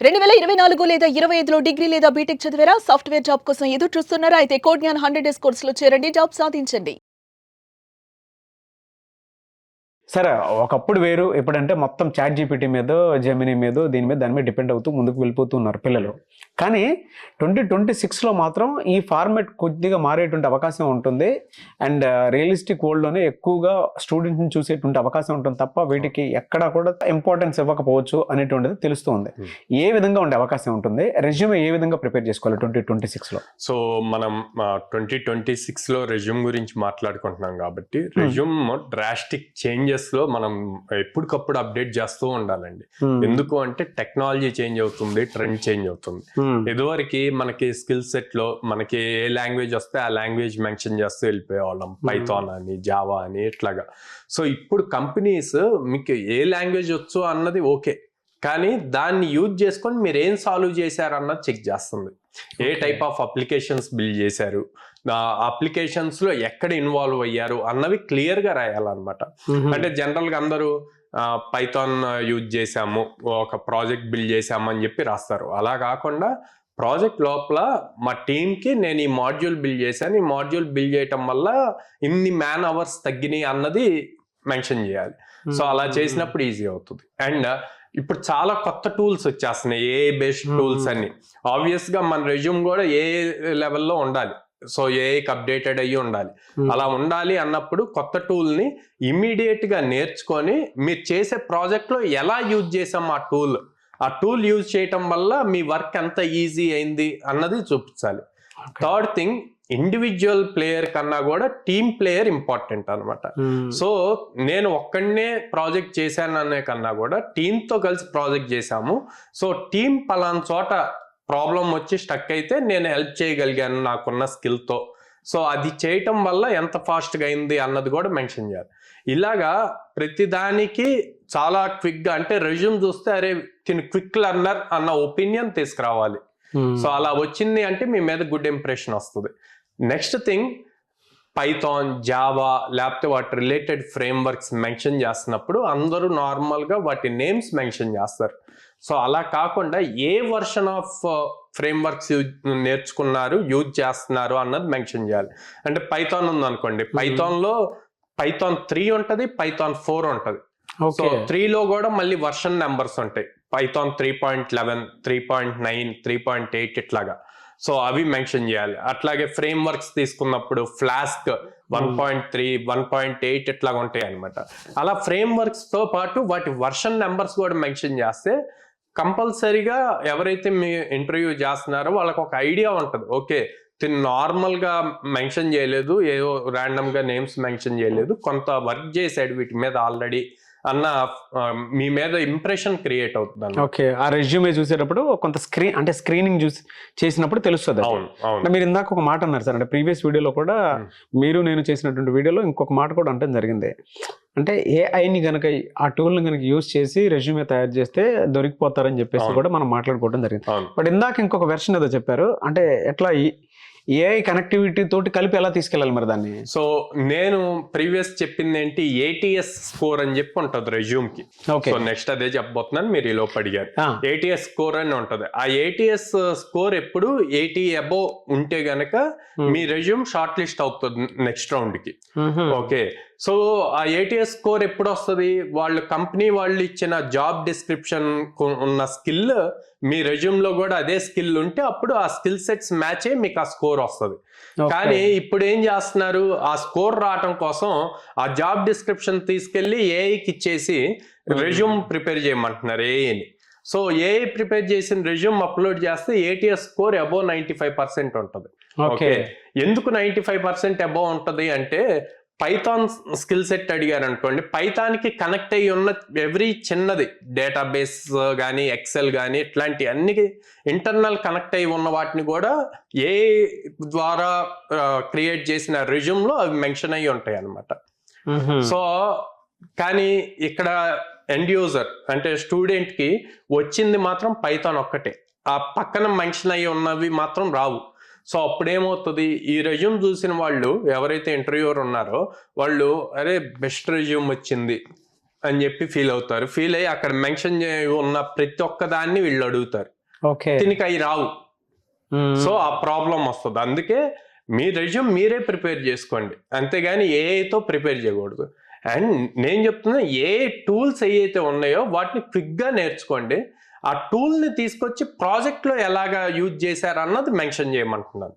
2024 లేదా 25లో డిగ్రీ లేదా బీటెక్ చదివారా? సాఫ్ట్‌వేర్ జాబ్ కోసం ఎదురు చూస్తున్నారా? అయితే కోడ్‌జ్ఞాన్ 100 డేస్ కోర్సులో చేరండి. జాబ్ సాధించండి. సరే ఒకప్పుడు వేరు. ఎప్పుడంటే మొత్తం చాట్ జీపీటీ మీదో, జెమినీ మీదో, దాని మీద డిపెండ్ అవుతూ ముందుకు వెళ్ళిపోతూ ఉన్నారు పిల్లలు. కానీ 2026లో మాత్రం ఈ ఫార్మాట్ కొద్దిగా మారేటువంటి అవకాశం ఉంటుంది. అండ్ రియలిస్టిక్ వరల్డ్‌లోనే ఎక్కువగా స్టూడెంట్‌ని చూసేటువంటి అవకాశం ఉంటుంది తప్ప వీటికి ఎక్కడా కూడా ఇంపార్టెన్స్ ఇవ్వకపోవచ్చు అనేటువంటిది తెలుస్తుంది. ఏ విధంగా ఉండే అవకాశం ఉంటుంది? రెజ్యూమే ఏ విధంగా ప్రిపేర్ చేసుకోవాలి 2026లో? సో మనం 2026లో రెజ్యూమ్ గురించి మాట్లాడుకుంటున్నాం కాబట్టి రెజ్యూమ్ డ్రాస్టిక్ చేంజెస్ లో మనం ఎప్పటికప్పుడు అప్డేట్ చేస్తూ ఉండాలండి. ఎందుకు అంటే టెక్నాలజీ చేంజ్ అవుతుంది, ట్రెండ్ చేంజ్ అవుతుంది. ఇదివరకు మనకి స్కిల్ సెట్ లో మనకి ఏ లాంగ్వేజ్ వస్తే ఆ లాంగ్వేజ్ మెన్షన్ చేస్తూ వెళ్ళిపోయేవాళ్ళం, పైథాన్ అని, జావా అని ఇట్లాగా. సో ఇప్పుడు కంపెనీస్ మీకు ఏ లాంగ్వేజ్ వచ్చు అన్నది ఓకే, కానీ దాన్ని యూజ్ చేసుకొని మీరు ఏం సాల్వ్ చేశారు అన్నది చెక్ చేస్తుంది. ఏ టైప్ ఆఫ్ అప్లికేషన్స్ బిల్డ్ చేశారు, అప్లికేషన్స్ లో ఎక్కడ ఇన్వాల్వ్ అయ్యారు అన్నవి క్లియర్ గా రాయాలన్నమాట. అంటే జనరల్ గా అందరూ పైథాన్ యూజ్ చేసాము, ఒక ప్రాజెక్ట్ బిల్డ్ చేసాము అని చెప్పి రాస్తారు. అలా కాకుండా ప్రాజెక్ట్ లోపల మా టీంకి నేను ఈ మాడ్యూల్ బిల్డ్ చేశాను, ఈ మాడ్యూల్ బిల్డ్ చేయటం వల్ల ఇన్ని మ్యాన్ అవర్స్ తగ్గినాయి అన్నది మెన్షన్ చేయాలి. సో అలా చేసినప్పుడు ఈజీ అవుతుంది. అండ్ ఇప్పుడు చాలా కొత్త టూల్స్ వచ్చేస్తున్నాయి, ఏ బేస్డ్ టూల్స్ అన్ని. ఆబ్వియస్ గా మన రెజ్యూమ్ కూడా ఏ లెవెల్లో ఉండాలి, సో ఏఐకి అప్డేటెడ్ అయ్యి ఉండాలి. అలా ఉండాలి అన్నప్పుడు కొత్త టూల్ ని ఇమీడియట్ గా నేర్చుకొని మీరు చేసే ప్రాజెక్ట్ లో ఎలా యూజ్ చేసాం ఆ టూల్ యూజ్ చేయటం వల్ల మీ వర్క్ ఎంత ఈజీ అయింది అన్నది చూపించాలి. థర్డ్ థింగ్, ఇండివిజువల్ ప్లేయర్ కన్నా కూడా టీమ్ ప్లేయర్ ఇంపార్టెంట్ అనమాట. సో నేను ఒక్కడనే ప్రాజెక్ట్ చేశాను అనే కన్నా కూడా టీంతో కలిసి ప్రాజెక్ట్ చేశాము. సో టీం పలానా చోట ప్రాబ్లం వచ్చి స్టక్ అయితే నేను హెల్ప్ చేయగలిగాను నాకున్న స్కిల్తో. సో అది చేయటం వల్ల ఎంత ఫాస్ట్గా అయింది అన్నది కూడా మెన్షన్ చేయాలి. ఇలాగా ప్రతిదానికి చాలా క్విక్గా, అంటే రెజ్యూమ్ చూస్తే అరే తిను క్విక్ లెర్నర్ అన్న ఒపీనియన్ తీసుకురావాలి. సో అలా వచ్చింది అంటే మీ మీద గుడ్ ఇంప్రెషన్ వస్తుంది. నెక్స్ట్ థింగ్, పైథాన్, జావా లేకపోతే వాటి రిలేటెడ్ ఫ్రేమ్ వర్క్స్ మెన్షన్ చేస్తున్నప్పుడు అందరూ నార్మల్గా వాటి నేమ్స్ మెన్షన్ చేస్తారు. సో అలా కాకుండా ఏ వర్షన్ ఆఫ్ ఫ్రేమ్ వర్క్స్ నేర్చుకున్నారు, యూజ్ చేస్తున్నారు అన్నది మెన్షన్ చేయాలి. అంటే పైథాన్ ఉంది అనుకోండి, పైథాన్లో పైథాన్ 3 ఉంటుంది, పైథాన్ 4 ఉంటుంది. సో 3లో కూడా మళ్ళీ వర్షన్ నెంబర్స్ ఉంటాయి, పైథాన్ 3.11, 3.9, 3.8 ఇట్లాగా. సో అవి మెన్షన్ చేయాలి. అట్లాగే ఫ్రేమ్ వర్క్స్ తీసుకున్నప్పుడు ఫ్లాస్క్ 1.3, 1.8 ఇట్లాగా ఉంటాయి అనమాట. అలా ఫ్రేమ్ వర్క్స్ తో పాటు వాటి వర్షన్ నెంబర్స్ కూడా మెన్షన్ చేస్తే కంపల్సరీగా ఎవరైతే మీ ఇంటర్వ్యూ చేస్తున్నారో వాళ్ళకి ఒక ఐడియా ఉంటుంది. ఓకే, నార్మల్ గా మెన్షన్ చేయలేదు, ఏదో ర్యాండమ్ గా నేమ్స్ మెన్షన్ చేయలేదు, కొంత వర్క్ చేశాడు వీటి మీద ఆల్రెడీ అన్న మీ మీద ఇంప్రెషన్ క్రియేట్ అవుతుంది. ఓకే, ఆ రెజ్యూమే చూసేటప్పుడు కొంత స్క్రీనింగ్ చేసినప్పుడు తెలుస్తుంది. అవును. మీరు ఇందాక ఒక మాట అన్నారు సార్, అంటే ప్రీవియస్ వీడియోలో కూడా మీరు నేను చేసినటువంటి వీడియోలో ఇంకొక మాట కూడా అంటే జరిగింది. అంటే ఏఐని కనుక ఆ టూల్ని కనుక యూజ్ చేసి రెజ్యూమే తయారు చేస్తే దొరికిపోతారని చెప్పేసి కూడా మనం మాట్లాడుకోవడం జరిగింది. బట్ ఇందాక ఇంకొక వెర్షన్ ఏదో చెప్పారు, అంటే ఎట్లా ఏఐ కనెక్టివిటీ తోటి కలిపి ఎలా తీసుకెళ్ళాలి మరి దాన్ని? సో నేను ప్రీవియస్ చెప్పింది ఏంటి, ఏటీఎస్ స్కోర్ అని చెప్పి ఉంటుంది రెజ్యూమ్ కి. సో నెక్స్ట్ అదే చెప్పబోతున్నాను, మీరు ఈ లోపు అడిగారు. ఏటీఎస్ స్కోర్ అని ఉంటుంది. ఆ ఏటీఎస్ స్కోర్ ఎప్పుడు 80 అబోవ్ ఉంటే గనక మీ రెజ్యూమ్ షార్ట్ లిస్ట్ అవుతుంది నెక్స్ట్ రౌండ్ కి. ఓకే, సో ఆ ఏటీఎస్ స్కోర్ ఎప్పుడు వస్తుంది, వాళ్ళు కంపెనీ వాళ్ళు ఇచ్చిన జాబ్ డిస్క్రిప్షన్ ఉన్న స్కిల్ మీ రెజ్యూమ్ లో కూడా అదే స్కిల్ ఉంటే అప్పుడు ఆ స్కిల్ సెట్స్ మ్యాచ్ అయ్యి మీకు ఆ స్కోర్ వస్తుంది. కానీ ఇప్పుడు ఏం చేస్తున్నారు, ఆ స్కోర్ రావటం కోసం ఆ జాబ్ డిస్క్రిప్షన్ తీసుకెళ్లి ఏఐకి ఇచ్చేసి రెజ్యూమ్ ప్రిపేర్ చేయమంటున్నారు ఏఐని. సో ఏఐ ప్రిపేర్ చేసిన రెజ్యూమ్ అప్లోడ్ చేస్తే ఏటీఎస్ స్కోర్ అబోవ్ 95% ఉంటుంది. ఓకే, ఎందుకు 95% అబోవ్ ఉంటుంది అంటే పైథాన్ స్కిల్ సెట్ అడిగారు అనుకోండి, పైథాన్కి కనెక్ట్ అయ్యి ఉన్న ఎవ్రీ చిన్నది, డేటాబేస్ కానీ ఎక్సెల్ కానీ ఇట్లాంటి అన్ని ఇంటర్నల్ కనెక్ట్ అయ్యి ఉన్న వాటిని కూడా ఏ ద్వారా క్రియేట్ చేసిన రెజ్యూమ్లో అవి మెన్షన్ అయ్యి ఉంటాయి అన్నమాట. సో కానీ ఇక్కడ ఎండ్ యూజర్ అంటే స్టూడెంట్కి వచ్చింది మాత్రం పైథాన్ ఒక్కటే, ఆ పక్కన మెన్షన్ అయ్యి ఉన్నవి మాత్రం రావు. సో అప్పుడేమవుతుంది, ఈ రెజ్యూమ్ చూసిన వాళ్ళు ఎవరైతే ఇంటర్వ్యూవర్ ఉన్నారో వాళ్ళు అరే బెస్ట్ రెజ్యూమ్ వచ్చింది, అని చెప్పి ఫీల్ అవుతారు. ఫీల్ అయ్యి అక్కడ మెన్షన్ ఉన్న ప్రతి ఒక్క దాన్ని వీళ్ళు అడుగుతారు, ఓకే. దీనికి అవి రావు. సో ఆ ప్రాబ్లం వస్తుంది. అందుకే మీ రెజ్యూమ్ మీరే ప్రిపేర్ చేసుకోండి, అంతేగాని ఏఐతో ప్రిపేర్ చేయకూడదు. అండ్ నేను చెప్తున్నా, ఏ టూల్స్ ఏవైతే ఉన్నాయో వాటిని క్విక్గా నేర్చుకోండి. ఆ టూల్ని తీసుకొచ్చి ప్రాజెక్ట్లో ఎలాగా యూజ్ చేశారు అన్నది మెన్షన్ చేయమంటున్నాను.